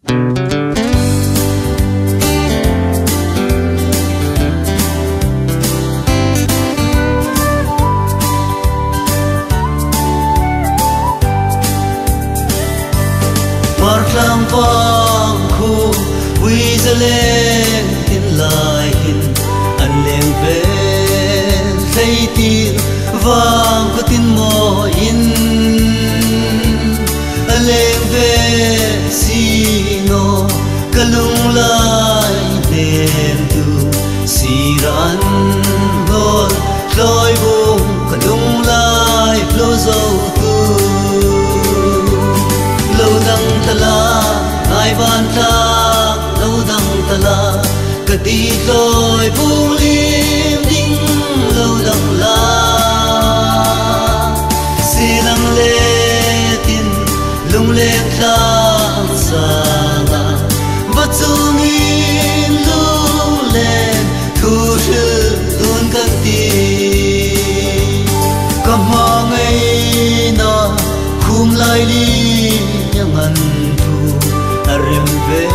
Martlang vang khu quy giờ lên tin lại hin anh lên về thấy tin vang có tin mò in anh lên về sino cả lung lại đêm tu si ran gol lối buông cả lung lại lối dâu tu lâu đằng tala ai ban ta lâu đằng tala cả đi lối buông lim đinh lâu đằng la si lăng lê tin lung lê thang sang vật dung in lung lên thu sư tuôn các ti cầm hoa ngày na khum lại đi yang ăn thu arem về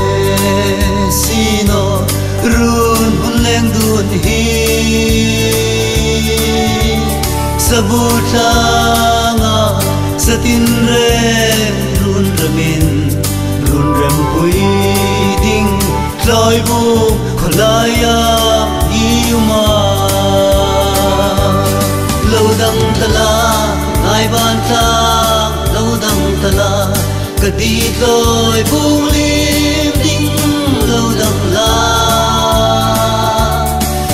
sino run hun leng duan hi sabutanga satin rem run ramin run rem pui ding loi bu kholaya iuma lâu đằng tala ai ban ta lâu đằng tala cả đi lối buông lim đinh lâu đằng la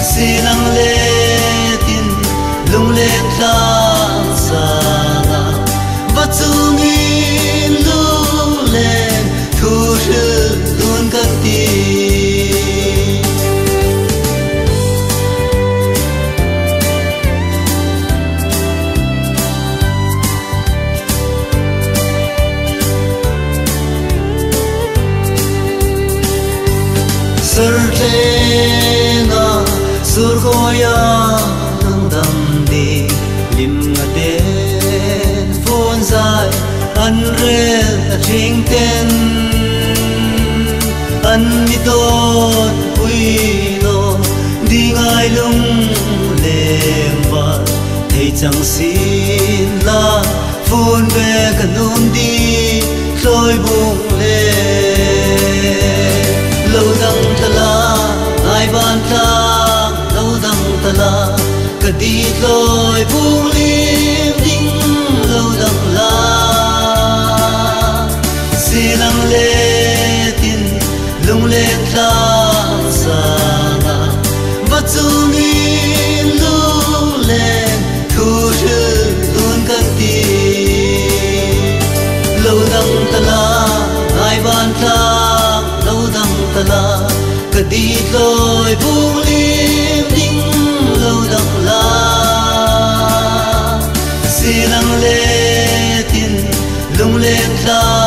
si lăng lê tin lung lê thang sang vật dung in lung lên thu sư tuôn các ti Sertena surgoya nang damdi lim ngaden phun dài an rel thing ten an mi ton puino đi ngai lung lem va thei chang sin la phun về kanum đi loi bung le lâu đằng tala ai ban ta lâu đằng tala cả đi lối buông lim đinh lâu đằng la si lăng lê tin lung lên thang sang vật dung in lung lên thu sư tuôn các ti lâu đằng tala ai ban ta lâu đằng tala cả đi lối buông lim đinh lâu đằng la si lăng lê tin lung lên ta